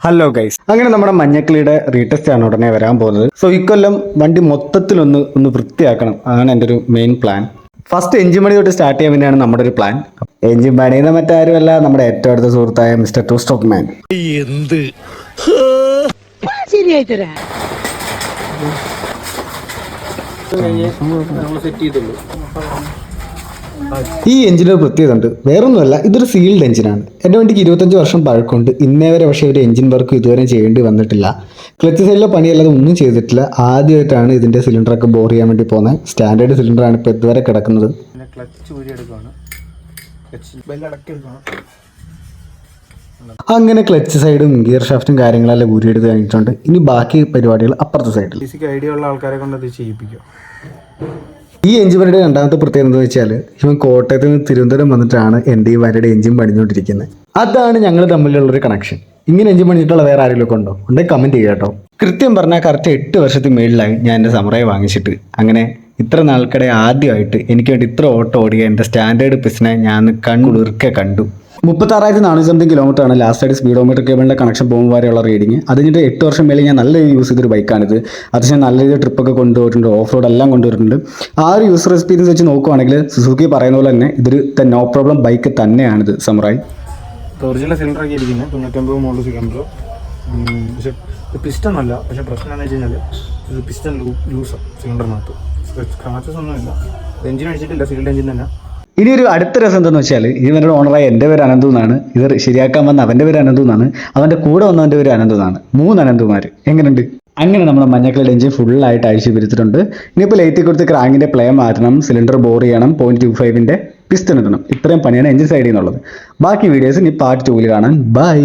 Hello guys, അങ്ങനെ നമ്മുടെ മഞ്ഞക്കിളിയുടെ retest ആണ് ഉടനെ വരാൻ പോകുന്നത്. സോ ഇക്കൊല്ലം വണ്ടി മൊത്തത്തിലൊന്ന് വൃത്തിയാക്കണം. അതാണ് എൻ്റെ ഒരു മെയിൻ പ്ലാൻ. ഫസ്റ്റ് എഞ്ചിൻ പണി തൊട്ട് സ്റ്റാർട്ട് ചെയ്യാൻ വേണ്ടിയാണ് നമ്മുടെ ഒരു പ്ലാൻ. എഞ്ചിൻ പണിയുന്ന മറ്റാരുമല്ല, നമ്മുടെ ഏറ്റവും അടുത്ത സുഹൃത്തായ മിസ്റ്റർ ടു സ്റ്റോക്ക് മാൻ. എന്ത് ഈ എഞ്ചിനൊരു പ്രത്യേകത ഉണ്ട്. വേറൊന്നുമല്ല, ഇതൊരു സീൽഡ് എഞ്ചിനാണ്. എൻ്റെ വണ്ടിക്ക് 25 വർഷം പഴക്കമുണ്ട്. ഇന്നേ വരെ പക്ഷേ ഒരു എഞ്ചിൻ വർക്ക് ഇതുവരെ ചെയ്യേണ്ടി വന്നിട്ടില്ല. ക്ലച്ച് സൈഡിലോ പണിയല്ലാതെ ഒന്നും ചെയ്തിട്ടില്ല. ആദ്യമായിട്ടാണ് ഇതിൻ്റെ സിലിണ്ടറൊക്കെ ബോർ ചെയ്യാൻ വേണ്ടി പോകുന്നത്. സ്റ്റാൻഡേർഡ് സിലിണ്ടറാണ് ഇപ്പോൾ ഇതുവരെ കിടക്കുന്നത്. അങ്ങനെ ക്ലച്ച് സൈഡും ഗിയർ ഷാഫ്റ്റും കാര്യങ്ങളെല്ലാം ഊരിയെടുത്ത് കഴിഞ്ഞിട്ടുണ്ട്. ഇനി ബാക്കി പരിപാടികൾ അപ്പുറത്തെ സൈഡിൽ. ബേസിക് ഐഡിയ ഉള്ള ആൾക്കാരെ കൊണ്ട് അത് ചെയ്യിപ്പിക്കും. ഈ എഞ്ചിൻ പണിയുടെ രണ്ടാമത്തെ പ്രത്യേകത എന്ന് വെച്ചാൽ, ഇവൻ കോട്ടയത്ത് നിന്ന് തിരുവനന്തപുരം വന്നിട്ടാണ് എൻ്റെ ഈ വണ്ടിയുടെ എഞ്ചിൻ പണിഞ്ഞുകൊണ്ടിരിക്കുന്നത്. അതാണ് ഞങ്ങൾ തമ്മിലുള്ളൊരു കണക്ഷൻ. ഇങ്ങനെ എഞ്ചിൻ പണിയിട്ടുള്ള വേറെ ആരെങ്കിലും ഉണ്ടോ? ഉണ്ടെങ്കിൽ കമൻറ്റ് ചെയ്യുക കേട്ടോ. കൃത്യം പറഞ്ഞാൽ കറക്റ്റ് 8 വർഷത്തിന് മേളിലായി ഞാൻ എൻ്റെ സമറയെ വാങ്ങിച്ചിട്ട്. അങ്ങനെ ഇത്ര നാൾക്കിടെ ആദ്യമായിട്ട് എനിക്ക് വേണ്ടി ഇത്ര ഓട്ടം ഓടിയ എൻ്റെ സ്റ്റാൻഡേർഡ് പിസിനെ ഞാൻ കണ്ണുടുക്കെ കണ്ടു. 36,400 കിലോമീറ്റർ ആണ് ലാസ്റ്റ് ആയിട്ട് സ്പീഡോമീറ്റർ കേബിളിൻ്റെ കണക്ഷൻ പോകുമ്പോൾ വരെയുള്ള റീഡിങ്. അത് കഴിഞ്ഞിട്ട് 8 വർഷം മേലെ ഞാൻ നല്ല രീതിയിൽ യൂസ് ചെയ്തൊരു ബൈക്കാണിത്. അത്യാവശ്യം നല്ല രീതിയിൽ ട്രിപ്പൊക്കെ കൊണ്ടുപോയിട്ടുണ്ട്, ഓഫ് റോഡ് എല്ലാം കൊണ്ടുവരുന്നുണ്ട്. ആ ഒരു യൂസർ എക്സ്പീരിയൻസ് വെച്ച് നോക്കുവാണെങ്കിൽ സുസുക്കി പറയുന്ന പോലെ തന്നെ ഇതൊരു നോ പ്രോബ്ലം ബൈക്ക് തന്നെയാണിത്. സമുറായി ഒറിജിനൽ സിലിണ്ടറൊക്കെ ഇരിക്കുന്നത് 99 മോഡൽ സിലിണ്ടർ. പക്ഷെ പിസ്റ്റൺ അല്ല. പക്ഷെ പ്രശ്നം എന്താണെന്ന് വെച്ച് കഴിഞ്ഞാൽ ഇത് പിസ്റ്റൺ ലൂസാണ് സിലിണ്ടറിനകത്ത്. സ്ക്രാച്ചസ് ഒന്നുമില്ല. എഞ്ചിൻ അടിച്ചിട്ടില്ല, സീൽഡ് എഞ്ചിൻ തന്നെ. ഇനി ഒരു അടുത്ത രസം എന്താണെന്ന് വെച്ചാൽ, ഇതിൻ്റെ ഓണറായ എൻ്റെ പേര് അനന്തു എന്നാണ്. ഇത് ശരിയാക്കാൻ വന്ന അവൻ്റെ പേര് അനന്തു എന്നാണ്. അവൻ്റെ കൂടെ വന്നവൻ്റെ പേര് അനന്തു എന്നാണ്. 3 അനന്തുമാർ. എങ്ങനെയുണ്ട്? അങ്ങനെ നമ്മുടെ മഞ്ഞക്കിളിയുടെ എഞ്ചിൻ ഫുള്ളായിട്ട് അഴിച്ചു പിരിച്ചിട്ടുണ്ട്. ഇനിയിപ്പോൾ ലൈറ്റിൽ കൊടുത്ത് ക്രാങ്കിൻ്റെ പ്ലേ മാറ്റണം, സിലിണ്ടർ ബോർ ചെയ്യണം, 0.25ൻ്റെ പിസ്റ്റൺ ഇടണം. ഇത്രയും പണിയാണ് എഞ്ചിൻ സൈഡിൽ നിന്നുള്ളത്. ബാക്കി വീഡിയോസ് ഇനി പാർട്ട് 2 കാണാൻ. ബൈ.